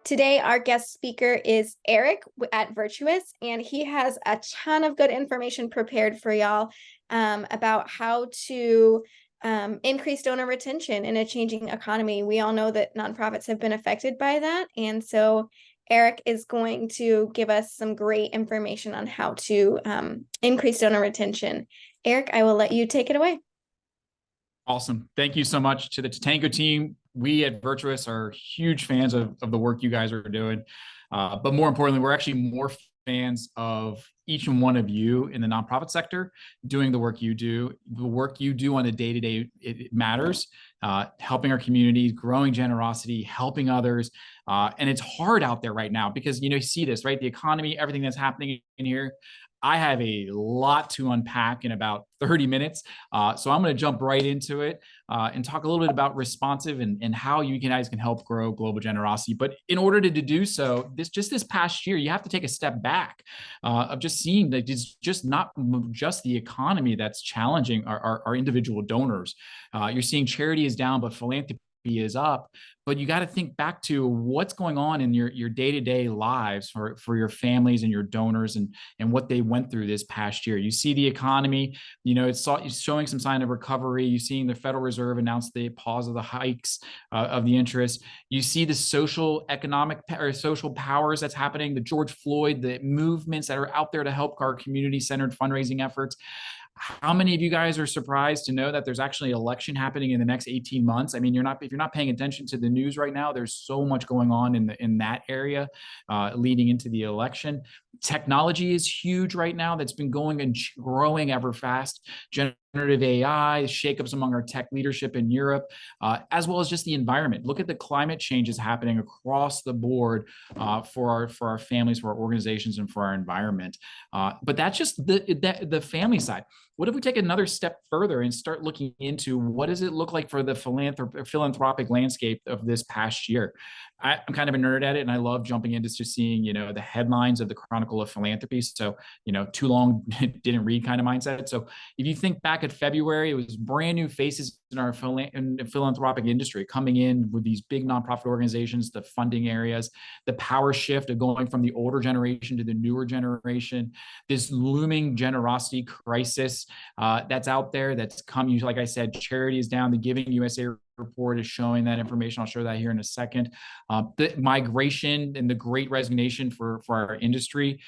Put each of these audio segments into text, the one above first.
Today, our guest speaker is Eric at Virtuous, and he has a ton of good information prepared for y'all about how to increase donor retention in a changing economy. We all know that nonprofits have been affected by that. And so Eric is going to give us some great information on how to increase donor retention. Eric, I will let you take it away. Awesome. Thank you so much to the Tatango team. We at Virtuous are huge fans of the work you guys are doing. But more importantly, we're actually more fans of each and one of you in the nonprofit sector doing the work you do. The work you do on a day-to-day, it matters. Helping our communities, growing generosity, helping others. And it's hard out there right now because, you see this, right? The economy, everything that's happening in here. I have a lot to unpack in about 30 minutes. So I'm going to jump right into it and talk a little bit about responsive and how you guys can help grow global generosity. But in order to do so, this past year, you have to take a step back of just seeing that it's just not just the economy that's challenging our individual donors. You're seeing charity is down, but philanthropy is up. But you got to think back to what's going on in your day-to-day lives for your families and your donors and what they went through this past year. You see the economy, it's showing some sign of recovery. You're seeing the Federal Reserve announce the pause of the hikes of the interest. You see the social powers that's happening, the George Floyd, the movements that are out there to help our community-centered fundraising efforts. How many of you guys are surprised to know that there's actually an election happening in the next 18 months? I mean, if you're not paying attention to the news right now, there's so much going on in that area leading into the election. Technology is huge right now. That's been going and growing ever fast. Generative AI, shakeups among our tech leadership in Europe, as well as just the environment. Look at the climate changes happening across the board for our families, for our organizations, and for our environment. But that's just the family side. What if we take another step further and start looking into what does it look like for the philanthropic landscape of this past year? I'm kind of a nerd at it, and I love jumping into just seeing, the headlines of the Chronicle of Philanthropy. So, too long didn't read kind of mindset. So if you think back at February, it was brand new faces in our philanthropic industry coming in with these big nonprofit organizations, the funding areas, the power shift of going from the older generation to the newer generation, this looming generosity crisis that's out there that's come. Like I said, charity is down. The Giving USA report is showing that information. I'll show that here in a second. The migration and the great resignation for our industry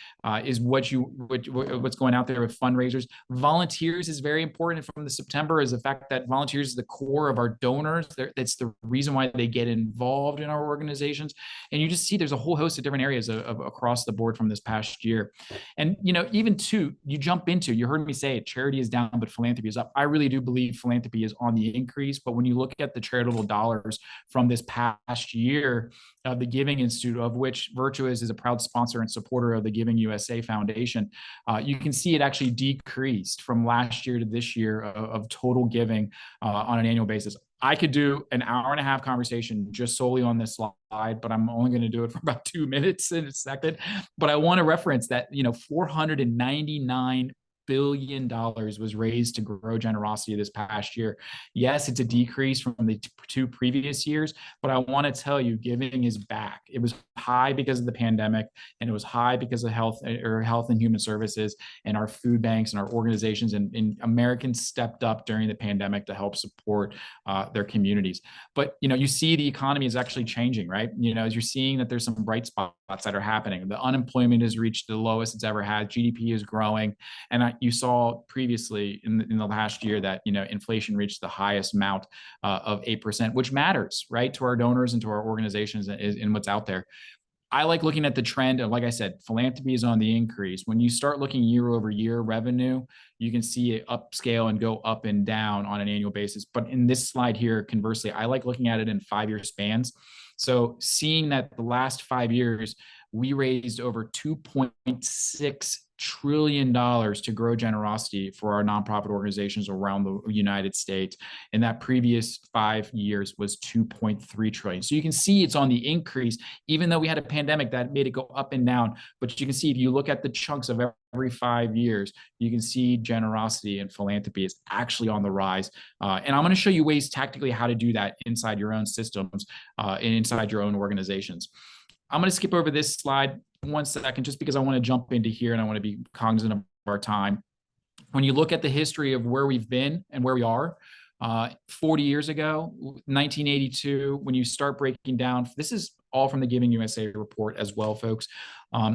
is what's going out there with fundraisers. Volunteers is very important from the September, is the fact that volunteers is the core of our donors. That's the reason why they get involved in our organizations. And you just see there's a whole host of different areas of across the board from this past year. And, even you heard me say it, charity is down, but philanthropy is up. I really do believe philanthropy is on the increase. But when you look at the charitable dollars from this past year, the Giving Institute, of which Virtuous is a proud sponsor and supporter of the Giving USA Foundation, you can see it actually decreased from last year to this year of total giving on an annual basis. I could do an hour and a half conversation just solely on this slide, but I'm only going to do it for about 2 minutes in a second. But I want to reference that, $499 billion was raised to grow generosity this past year. Yes, it's a decrease from the two previous years, but I want to tell you, giving is back. It was high because of the pandemic, and it was high because of health and human services and our food banks and our organizations, and Americans stepped up during the pandemic to help support their communities. But you see the economy is actually changing, right? As you're seeing that there's some bright spots that are happening. The unemployment has reached the lowest it's ever had. GDP is growing, and you saw previously in the last year that inflation reached the highest amount of 8%, which matters, right, to our donors and to our organizations and what's out there. I like looking at the trend, and like I said, philanthropy is on the increase. When you start looking year over year revenue, you can see it upscale and go up and down on an annual basis. But in this slide here, conversely, I like looking at it in 5-year spans. So seeing that the last 5 years, we raised over $2.6 trillion to grow generosity for our nonprofit organizations around the United States. And that previous 5 years was 2.3 trillion. So you can see it's on the increase, even though we had a pandemic that made it go up and down. But you can see if you look at the chunks of every 5 years, you can see generosity and philanthropy is actually on the rise. And I'm going to show you ways tactically how to do that inside your own systems and inside your own organizations. I'm going to skip over this slide 1 second, just because I want to jump into here and I want to be cognizant of our time. When you look at the history of where we've been and where we are, 40 years ago, 1982, when you start breaking down, this is all from the Giving USA report as well, folks.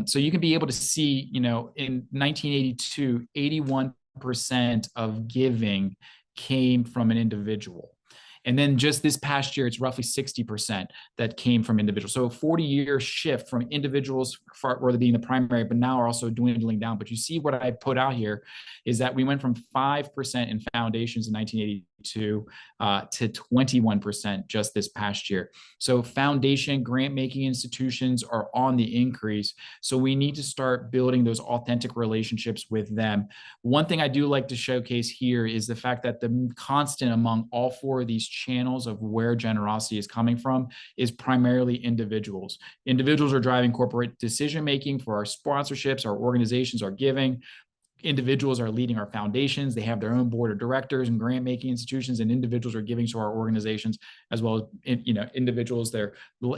So you can be able to see, in 1982, 81% of giving came from an individual. And then just this past year, it's roughly 60% that came from individuals. So a 40-year shift from individuals rather being the primary, but now are also dwindling down. But you see what I put out here is that we went from 5% in foundations in 1982 to 21% just this past year. So foundation grant-making institutions are on the increase. So we need to start building those authentic relationships with them. One thing I do like to showcase here is the fact that the constant among all 4 of these channels of where generosity is coming from is primarily individuals. Individuals are driving corporate decision-making for our sponsorships, our organizations, our giving. Individuals are leading our foundations. They have their own board of directors and grant-making institutions, and individuals are giving to our organizations, as well as, individuals, their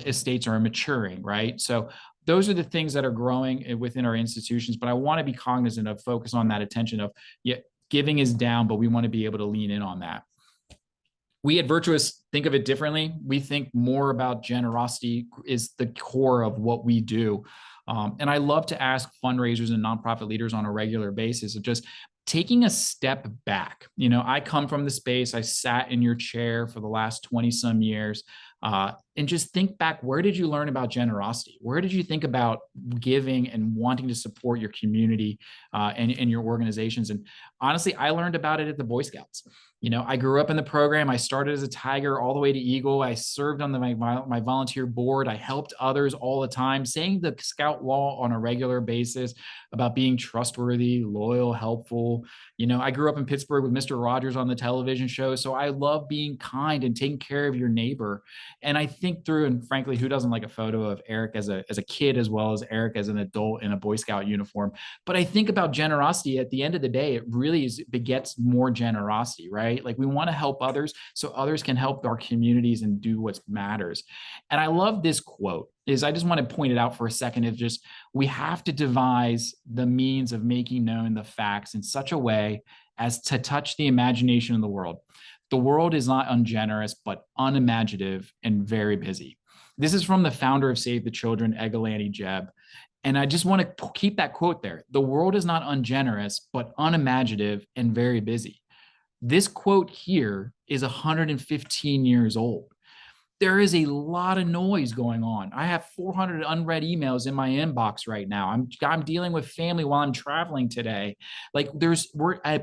estates are maturing, right? So those are the things that are growing within our institutions, but I want to be cognizant of focus on that attention of, yeah, giving is down, but we want to be able to lean in on that. We at Virtuous think of it differently. We think more about generosity is the core of what we do. And I love to ask fundraisers and nonprofit leaders on a regular basis of just taking a step back. I come from the space. I sat in your chair for the last 20 some years. And just think back, where did you learn about generosity? Where did you think about giving and wanting to support your community and your organizations? And honestly, I learned about it at the Boy Scouts. I grew up in the program. I started as a Tiger all the way to Eagle. I served on my volunteer board. I helped others all the time, saying the Scout law on a regular basis about being trustworthy, loyal, helpful. I grew up in Pittsburgh with Mr. Rogers on the television show. So I love being kind and taking care of your neighbor. And I think through, and frankly, who doesn't like a photo of Eric as a kid, as well as Eric as an adult in a Boy Scout uniform? But I think about generosity at the end of the day, it really begets more generosity, right? Like we want to help others so others can help our communities and do what matters. And I love this quote. I just want to point it out for a second. It's just, we have to devise the means of making known the facts in such a way as to touch the imagination of the world. The world is not ungenerous, but unimaginative and very busy. This is from the founder of Save the Children, Egalani Jeb. And I just want to keep that quote there. The world is not ungenerous, but unimaginative and very busy. This quote here is 115 years old. There is a lot of noise going on. I have 400 unread emails in my inbox right now. I'm dealing with family while I'm traveling today. But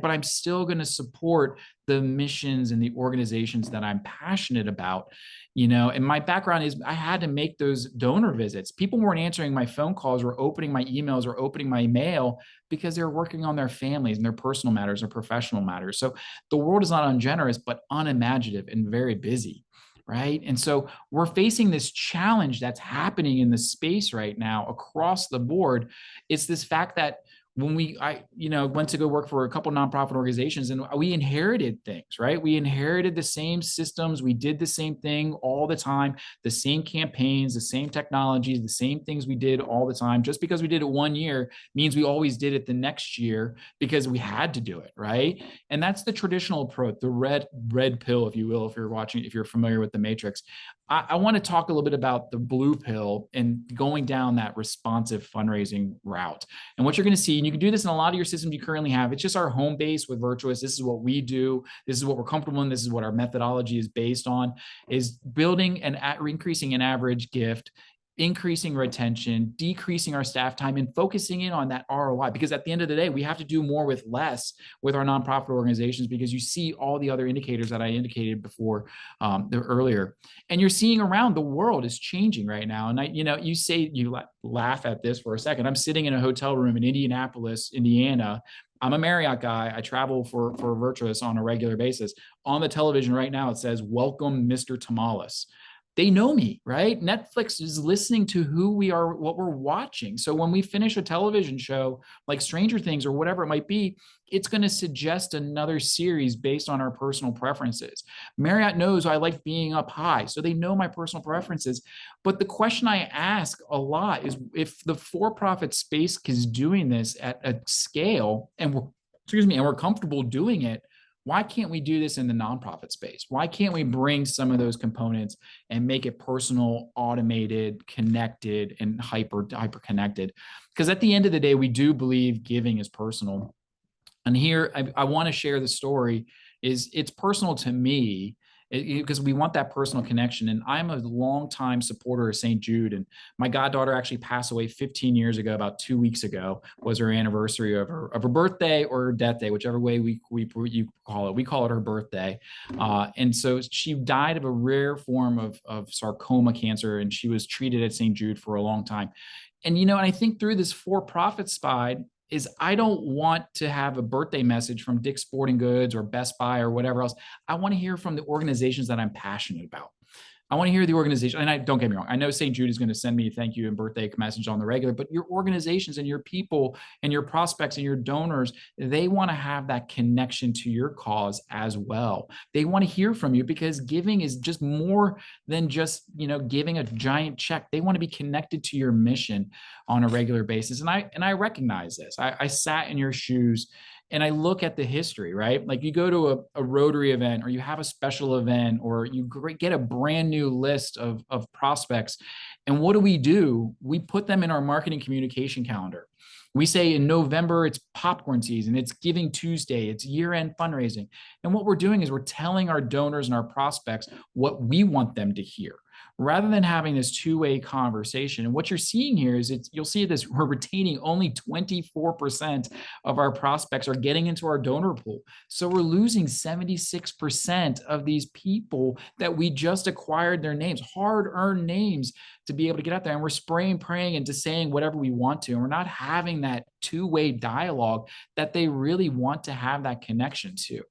I'm still going to support the missions and the organizations that I'm passionate about. And my background is I had to make those donor visits. People weren't answering my phone calls or opening my emails or opening my mail because they're working on their families and their personal matters or professional matters. So the world is not ungenerous, but unimaginative and very busy. Right. And so we're facing this challenge that's happening in the space right now across the board. It's this fact that when I went to go work for a couple of nonprofit organizations, and we inherited things, right? We inherited the same systems. We did the same thing all the time, the same campaigns, the same technologies, the same things we did all the time. Just because we did it one year means we always did it the next year because we had to do it, right? And that's the traditional approach, the red pill, if you will, if you're familiar with the Matrix. I want to talk a little bit about the blue pill and going down that responsive fundraising route. And what you're going to see, and you can do this in a lot of your systems you currently have, it's just our home base with Virtuous. This is what we do. This is what we're comfortable in. This is what our methodology is based on, is building and increasing an average gift increasing retention, decreasing our staff time, and focusing in on that ROI. Because at the end of the day, we have to do more with less with our nonprofit organizations, because you see all the other indicators that I indicated before earlier. And you're seeing around the world is changing right now. And you say, you laugh at this for a second. I'm sitting in a hotel room in Indianapolis, Indiana. I'm a Marriott guy. I travel for Virtuous on a regular basis. On the television right now, it says, "Welcome, Mr. Tamales." They know me, right? Netflix is listening to who we are, what we're watching. So when we finish a television show like Stranger Things or whatever it might be, it's going to suggest another series based on our personal preferences. Marriott knows I like being up high, so they know my personal preferences. But the question I ask a lot is, if the for-profit space is doing this at a scale, and we're comfortable doing it, why can't we do this in the nonprofit space? Why can't we bring some of those components and make it personal, automated, connected, and hyper connected? Because at the end of the day, we do believe giving is personal. And here I want to share the story. It's personal to me, because we want that personal connection. And I'm a longtime supporter of St. Jude. And my goddaughter actually passed away 15 years ago. About 2 weeks ago was her anniversary of her birthday or her death day, whichever way you call it. We call it her birthday. And so she died of a rare form of sarcoma cancer, and she was treated at St. Jude for a long time. And and I think through this for-profit side, is I don't want to have a birthday message from Dick's Sporting Goods or Best Buy or whatever else. I want to hear from the organizations that I'm passionate about. I want to hear the organization, and don't get me wrong, I know St. Jude is going to send me a thank you and birthday message on the regular, but your organizations and your people and your prospects and your donors, they want to have that connection to your cause as well. They want to hear from you, because giving is just more than just, giving a giant check. They want to be connected to your mission on a regular basis. And I recognize this. I sat in your shoes, and I look at the history, right? Like, you go to a Rotary event, or you have a special event, or you get a brand new list of prospects. And what do? We put them in our marketing communication calendar. We say in November, it's popcorn season, it's Giving Tuesday, it's year-end fundraising. And what we're doing is we're telling our donors and our prospects what we want them to hear, rather than having this two-way conversation. And what you're seeing here is you'll see this, we're retaining only 24% of our prospects are getting into our donor pool. So we're losing 76% of these people that we just acquired their names, hard-earned names, to be able to get out there. And we're spraying, praying, into saying whatever we want to. And we're not having that two-way dialogue that they really want to have that connection to.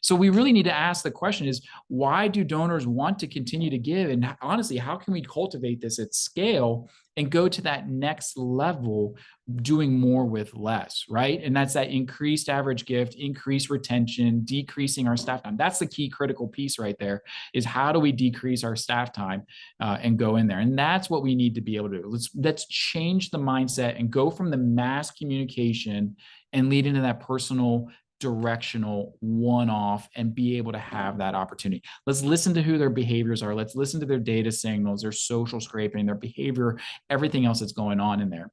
So we really need to ask the question is, why do donors want to continue to give? And honestly, how can we cultivate this at scale and go to that next level, doing more with less, right? And that's that increased average gift, increased retention, decreasing our staff time. That's the key critical piece right there, is how do we decrease our staff time and go in there? And that's what we need to be able to do. Let's change the mindset and go from the mass communication and lead into that personal, directional, one-off, and be able to have that opportunity. Let's listen to who their behaviors are. Let's listen to their data signals, their social scraping, their behavior, everything else that's going on in there.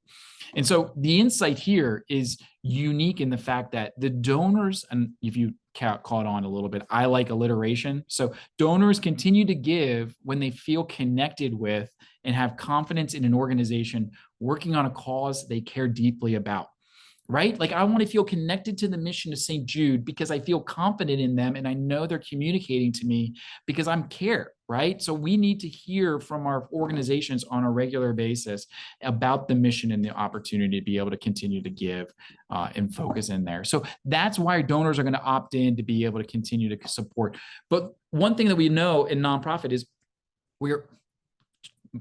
And so the insight here is unique in the fact that the donors, and if you caught on a little bit, I like alliteration. So donors continue to give when they feel connected with and have confidence in an organization working on a cause they care deeply about. Right? Like, I want to feel connected to the mission of St. Jude because I feel confident in them, and I know they're communicating to me because I'm care, right? So we need to hear from our organizations on a regular basis about the mission and the opportunity to be able to continue to give and focus in there. So that's why donors are going to opt in to be able to continue to support. But one thing that we know in nonprofit is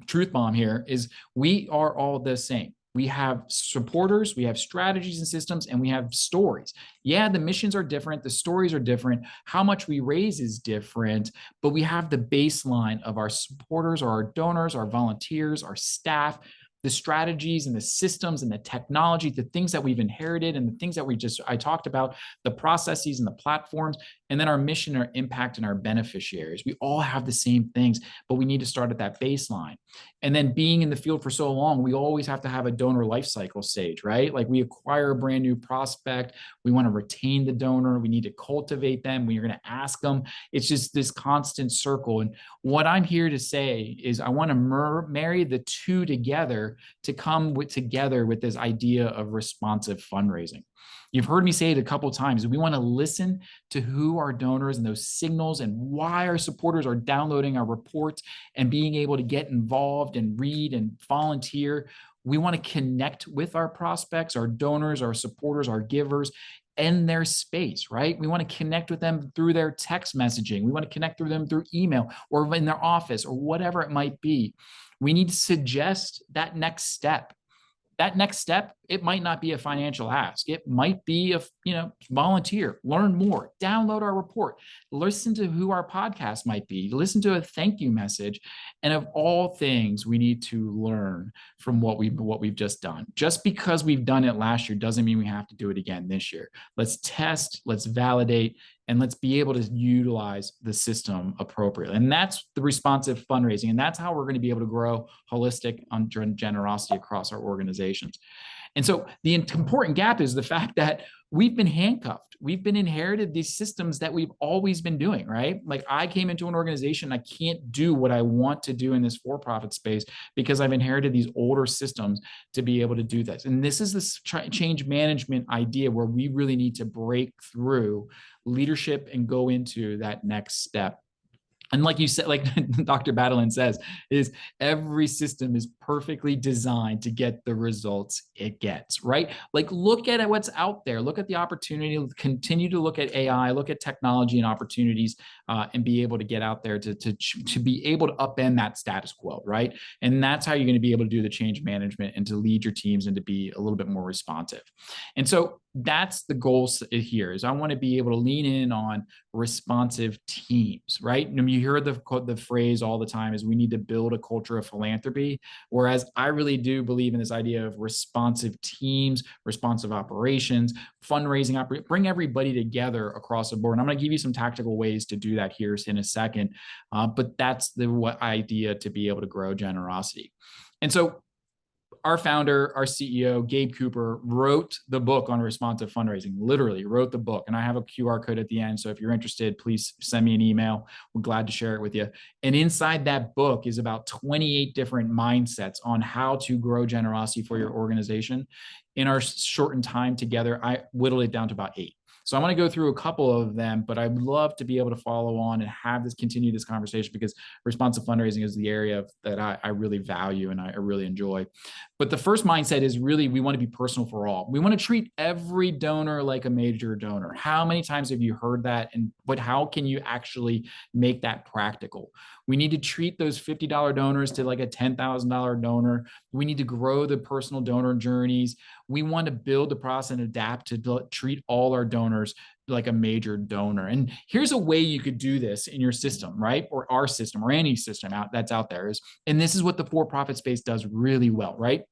truth bomb here is we are all the same. We have supporters, we have strategies and systems, and we have stories. Yeah, the missions are different, the stories are different, how much we raise is different, but we have the baseline of our supporters or our donors, our volunteers, our staff, the strategies and the systems and the technology, the things that we've inherited and the things that I talked about, the processes and the platforms. and then our mission, our impact, and our beneficiaries. We all have the same things, but we need to start at that baseline. And then being in the field for so long, we always have to have a donor life cycle stage, right? Like we acquire a brand new prospect, we want to retain the donor, we need to cultivate them, we're going to ask them. It's just this constant circle. And what I'm here to say is I want to marry the two together to come together with this idea of responsive fundraising. You've heard me say it a couple of times. We want to listen to who our donors and those signals and why our supporters are downloading our reports and being able to get involved and read and volunteer. We want to connect with our prospects, our donors, our supporters, our givers in their space, right? We want to connect with them through their text messaging. We want to connect with them through email or in their office or whatever it might be. We need to suggest that next step. That next step, it might not be a financial ask. It might be a, volunteer, learn more, download our report, listen to who our podcast might be, listen to a thank you message. And of all things, we need to learn from what we've just done. Just because we've done it last year doesn't mean we have to do it again this year. Let's test, let's validate, and let's be able to utilize the system appropriately. And that's the responsive fundraising. And that's how we're going to be able to grow holistic generosity across our organizations. And so the important gap is the fact that we've been handcuffed. We've been inherited these systems that we've always been doing, right? Like I came into an organization, I can't do what I want to do in this for-profit space because I've inherited these older systems to be able to do this. And this is this change management idea where we really need to break through leadership and go into that next step. And like you said, like Dr. Badalin says, is every system is perfectly designed to get the results it gets, right? Like look at what's out there, look at the opportunity, continue to look at AI, look at technology and opportunities, and be able to get out there to be able to upend that status quo, right? And that's how you're going to be able to do the change management and to lead your teams and to be a little bit more responsive. And so that's the goal here is I want to be able to lean in on responsive teams, right? And you hear the phrase all the time is we need to build a culture of philanthropy. Whereas I really do believe in this idea of responsive teams, responsive operations, fundraising, bring everybody together across the board. And I'm going to give you some tactical ways to do that here in a second. But that's the idea to be able to grow generosity. And so our founder, our CEO, Gabe Cooper, wrote the book on responsive fundraising, literally wrote the book. And I have a QR code at the end. So if you're interested, please send me an email. We're glad to share it with you. And inside that book is about 28 different mindsets on how to grow generosity for your organization. In our shortened time together, I whittled it down to about 8. So I'm going to go through a couple of them, but I'd love to be able to follow on and continue this conversation because responsive fundraising is the area that I really value and I really enjoy. But the first mindset is really, we want to be personal for all. We want to treat every donor like a major donor. How many times have you heard that? But how can you actually make that practical? We need to treat those $50 donors to like a $10,000 donor. We need to grow the personal donor journeys. We want to build the process and adapt to treat all our donors like a major donor. And here's a way you could do this in your system, right? Or our system or any system that's out there is, and this is what the for-profit space does really well, right?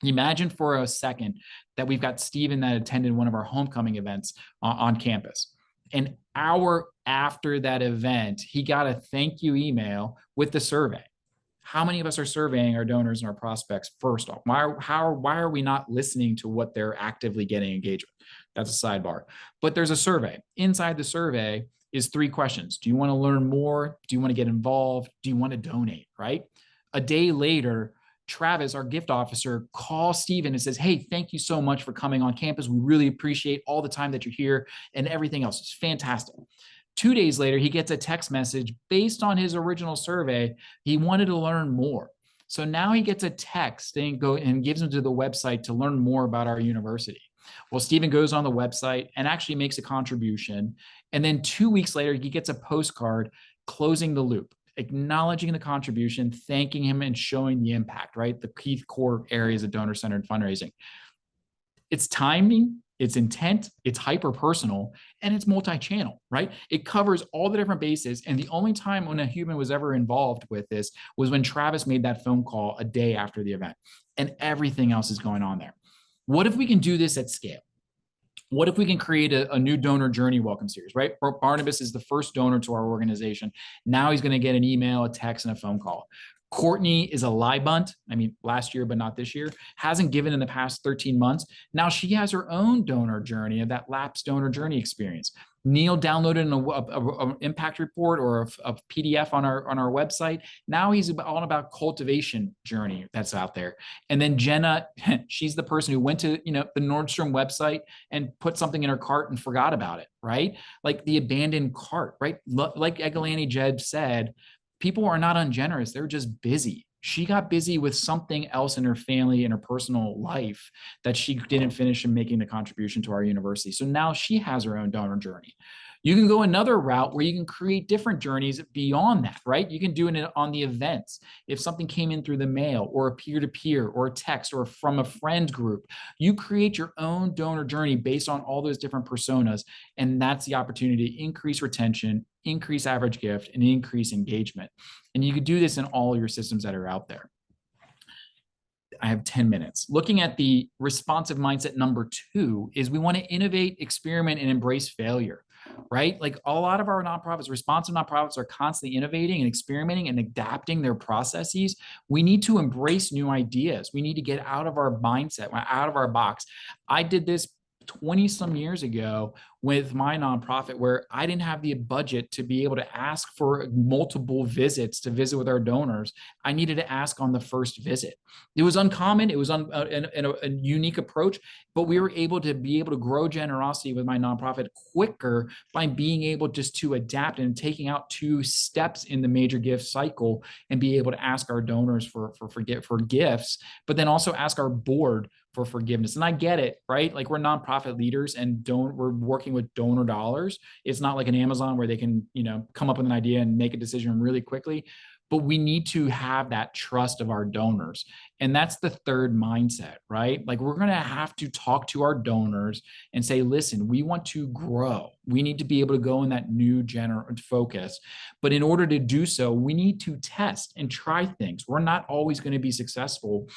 Imagine for a second that we've got Steven that attended one of our homecoming events on campus. An hour after that event, he got a thank you email with the survey. How many of us are surveying our donors and our prospects first off? Why are we not listening to what they're actively getting engaged with? That's a sidebar. But there's a survey. Inside the survey is 3 questions. Do you want to learn more? Do you want to get involved? Do you want to donate, right? A day later, Travis, our gift officer, calls Steven and says, hey, thank you so much for coming on campus. We really appreciate all the time that you're here and everything else. It's fantastic. 2 days later, he gets a text message based on his original survey. He wanted to learn more. So now he gets a text and gives him to the website to learn more about our university. Well, Steven goes on the website and actually makes a contribution. And then 2 weeks later, he gets a postcard closing the loop, acknowledging the contribution, thanking him and showing the impact, right? The key core areas of donor-centered fundraising. It's timing, it's intent, it's hyper-personal, and it's multi-channel, right? It covers all the different bases. And the only time when a human was ever involved with this was when Travis made that phone call a day after the event, and everything else is going on there. What if we can do this at scale? What if we can create a new donor journey welcome series, right? Barnabas is the first donor to our organization. Now he's going to get an email, a text, and a phone call. Courtney is a lie bunt. I mean, last year, but not this year. Hasn't given in the past 13 months. Now she has her own donor journey of that lapsed donor journey experience. Neil downloaded an impact report or a PDF on our website. Now he's all about cultivation journey that's out there. And then Jenna, she's the person who went to the Nordstrom website and put something in her cart and forgot about it, right? Like the abandoned cart, right? Like Egalani Jeb said, people are not ungenerous; they're just busy. She got busy with something else in her family and her personal life that she didn't finish in making the contribution to our university. So now she has her own donor journey. You can go another route where you can create different journeys beyond that, right? You can do it on the events. If something came in through the mail or a peer-to-peer or a text or from a friend group, you create your own donor journey based on all those different personas. And that's the opportunity to increase retention, increase average gift, and increase engagement. And you can do this in all your systems that are out there. I have 10 minutes. Looking at the responsive mindset number 2 is we want to innovate, experiment, and embrace failure, right? Like a lot of our nonprofits, responsive nonprofits are constantly innovating and experimenting and adapting their processes. We need to embrace new ideas. We need to get out of our mindset, out of our box. I did this 20 some years ago with my nonprofit where I didn't have the budget to be able to ask for multiple visits to visit with our donors. I needed to ask on the first visit. It was uncommon. It was a unique approach, but we were able to grow generosity with my nonprofit quicker by being able just to adapt and taking out 2 steps in the major gift cycle and be able to ask our donors for gifts, but then also ask our board for forgiveness. And I get it, right? Like we're nonprofit leaders and we're working with donor dollars. It's not like an Amazon where they can, come up with an idea and make a decision really quickly. But we need to have that trust of our donors. And that's the third mindset, right? Like we're going to have to talk to our donors and say, listen, we want to grow. We need to be able to go in that new focus. But in order to do so, we need to test and try things. We're not always going to be successful.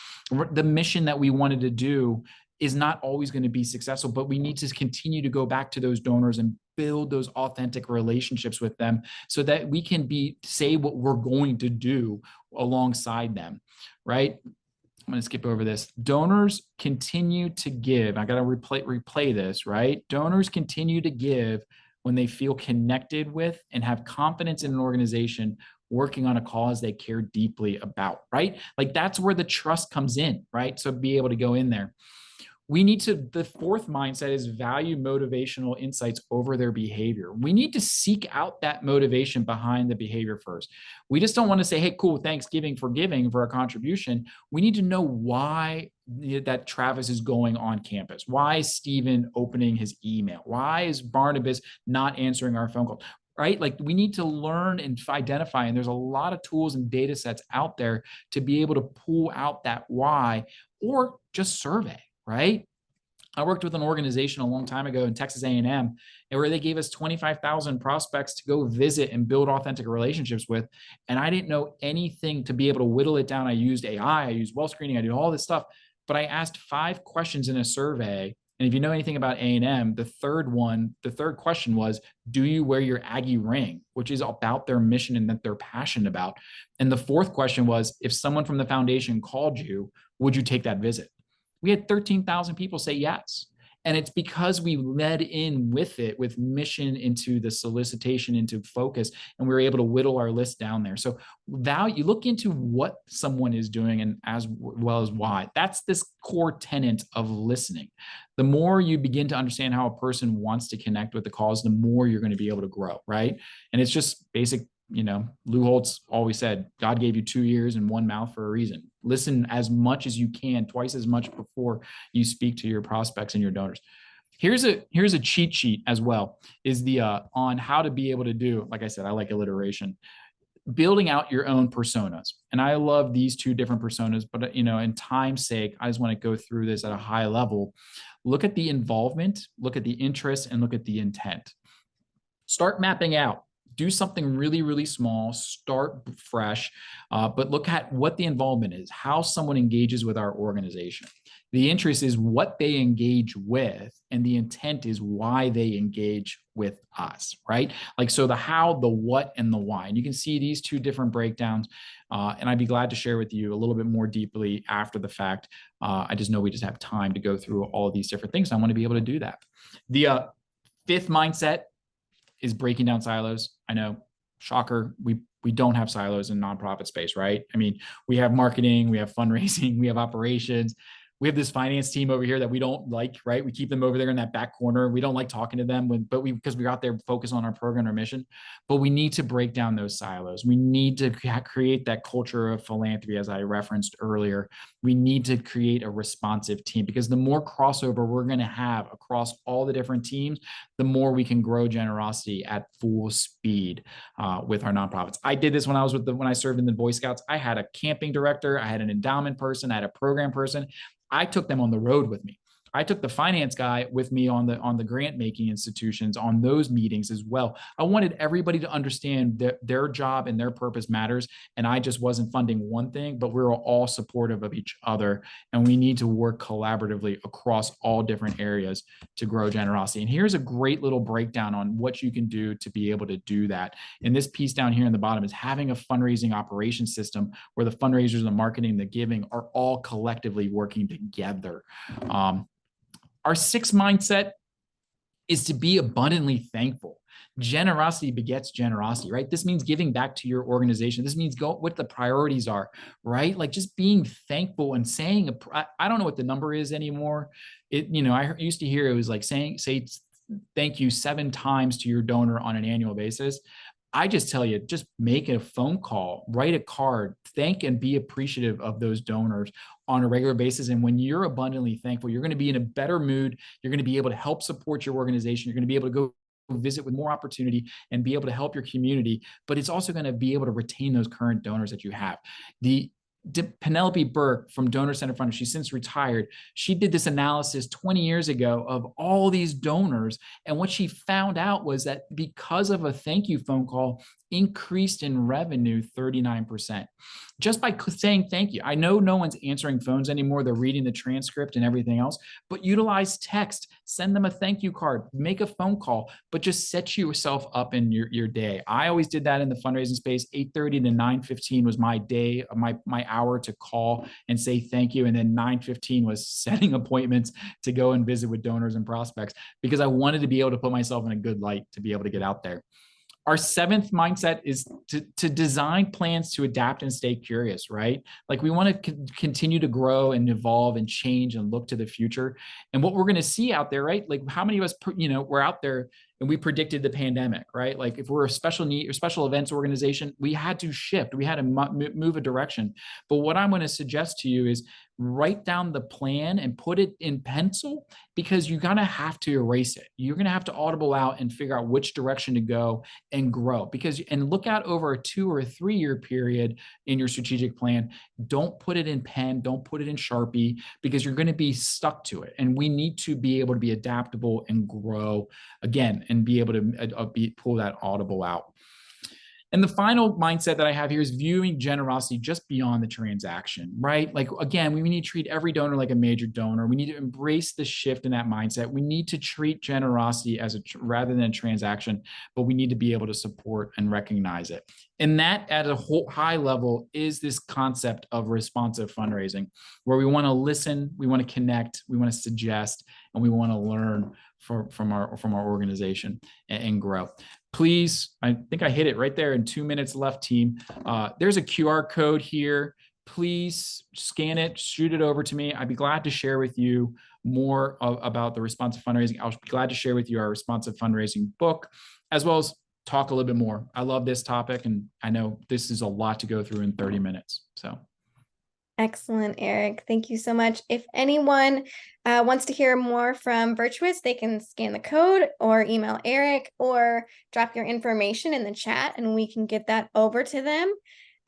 The mission that we wanted to do is not always going to be successful, but we need to continue to go back to those donors and build those authentic relationships with them so that we can say what we're going to do alongside them, right? I'm going to skip over this. Donors continue to give. I got to replay this, right? Donors continue to give when they feel connected with and have confidence in an organization working on a cause they care deeply about, right? Like that's where the trust comes in, right? So be able to go in there. The fourth mindset is value motivational insights over their behavior. We need to seek out that motivation behind the behavior first. We just don't want to say, hey, cool, thanks for giving for a contribution. We need to know why that Travis is going on campus. Why is Steven opening his email? Why is Barnabas not answering our phone call? Right? Like we need to learn and identify, and there's a lot of tools and data sets out there to be able to pull out that why or just survey. Right? I worked with an organization a long time ago in Texas A&M, and where they gave us 25,000 prospects to go visit and build authentic relationships with. And I didn't know anything to be able to whittle it down. I used AI, I used well screening, I did all this stuff, but I asked 5 questions in a survey. And if you know anything about A&M, the third question was, do you wear your Aggie ring, which is about their mission and that they're passionate about. And the 4th question was, if someone from the foundation called you, would you take that visit? We had 13,000 people say yes. And it's because we led in with it, with mission into the solicitation, into focus, and we were able to whittle our list down there. So you look into what someone is doing and as well as why. That's this core tenet of listening. The more you begin to understand how a person wants to connect with the cause, the more you're going to be able to grow, right? And it's just basic. Lou Holtz always said, God gave you 2 ears and 1 mouth for a reason. Listen as much as you can, twice as much before you speak to your prospects and your donors. Here's a cheat sheet as well, is the on how to be able to do, like I said, I like alliteration, building out your own personas. And I love these 2 different personas, but in time's sake, I just want to go through this at a high level. Look at the involvement, look at the interest, and look at the intent. Start mapping out do something really, really small, start fresh, but look at what the involvement is, how someone engages with our organization. The interest is what they engage with, and the intent is why they engage with us, right? Like, so the how, the what, and the why. And you can see these two different breakdowns. And I'd be glad to share with you a little bit more deeply after the fact. I just know we just have time to go through all of these different things. I want to be able to do that. The fifth mindset is breaking down silos. I know, shocker, we don't have silos in nonprofit space, right? I mean, we have marketing, we have fundraising, we have operations. We have this finance team over here that we don't like, right? We keep them over there in that back corner. We don't like talking to them, because we're out there focused on our program or mission. But we need to break down those silos. We need to create that culture of philanthropy, as I referenced earlier. We need to create a responsive team, because the more crossover we're going to have across all the different teams, the more we can grow generosity at full speed with our nonprofits. I did this when I served in the Boy Scouts. I had a camping director, I had an endowment person, I had a program person. I took them on the road with me. I took the finance guy with me on the grant making institutions, on those meetings as well. I wanted everybody to understand that their job and their purpose matters. And I just wasn't funding one thing, but we were all supportive of each other. And we need to work collaboratively across all different areas to grow generosity. And here's a great little breakdown on what you can do to be able to do that. And this piece down here in the bottom is having a fundraising operation system where the fundraisers, the marketing, the giving are all collectively working together. Our sixth mindset is to be abundantly thankful. Generosity begets generosity, right? This means giving back to your organization. This means what the priorities are, right? Like just being thankful and saying, I don't know what the number is anymore. I used to hear it was like say thank you 7 times to your donor on an annual basis. I just tell you, just make a phone call, write a card, thank and be appreciative of those donors on a regular basis. And when you're abundantly thankful, you're going to be in a better mood. You're going to be able to help support your organization. You're going to be able to go visit with more opportunity and be able to help your community. But it's also going to be able to retain those current donors that you have. Penelope Burke from Donor Center Fund, she's since retired. She did this analysis 20 years ago of all these donors. And what she found out was that because of a thank you phone call, increased in revenue 39%. Just by saying thank you. I know no one's answering phones anymore. They're reading the transcript and everything else, but utilize text, send them a thank you card, make a phone call, but just set yourself up in your day. I always did that in the fundraising space. 8:30 to 9:15 was my day, my hour to call and say thank you. And then 9:15 was setting appointments to go and visit with donors and prospects, because I wanted to be able to put myself in a good light to be able to get out there. Our seventh mindset is to design plans to adapt and stay curious, right? Like we want to continue to grow and evolve and change and look to the future. And what we're going to see out there, right? Like how many of us, we're out there and we predicted the pandemic, right? Like if we're a special need or special events organization, we had to shift, we had to move a direction. But what I'm going to suggest to you is write down the plan and put it in pencil, because you're going to have to erase it. You're going to have to audible out and figure out which direction to go and grow, and look out over a 2 or 3 year period in your strategic plan. Don't put it in pen, don't put it in Sharpie, because you're going to be stuck to it. And we need to be able to be adaptable and grow again, and be able to pull that audible out. And the final mindset that I have here is viewing generosity just beyond the transaction, right? Like, again, we need to treat every donor like a major donor. We need to embrace the shift in that mindset. We need to treat generosity as rather than a transaction, but we need to be able to support and recognize it. And that at a high level is this concept of responsive fundraising, where we want to listen, we want to connect, we want to suggest, and we want to learn from our organization and grow. Please, I think I hit it right there in 2 minutes left, team. There's a QR code here. Please scan it, shoot it over to me. I'd be glad to share with you more about the responsive fundraising. I'll be glad to share with you our responsive fundraising book, as well as talk a little bit more. I love this topic, and I know this is a lot to go through in 30 minutes. So. Excellent, Eric. Thank you so much. If anyone wants to hear more from Virtuous, they can scan the code or email Eric or drop your information in the chat and we can get that over to them.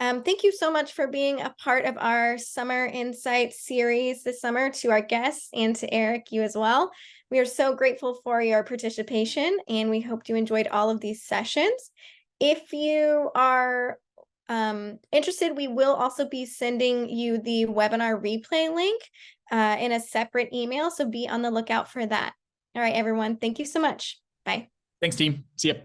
Thank you so much for being a part of our Summer Insights series this summer, to our guests and to Eric, you as well. We are so grateful for your participation, and we hope you enjoyed all of these sessions. If you are interested, we will also be sending you the webinar replay link in a separate email. So be on the lookout for that. All right, everyone. Thank you so much. Bye. Thanks, team. See ya.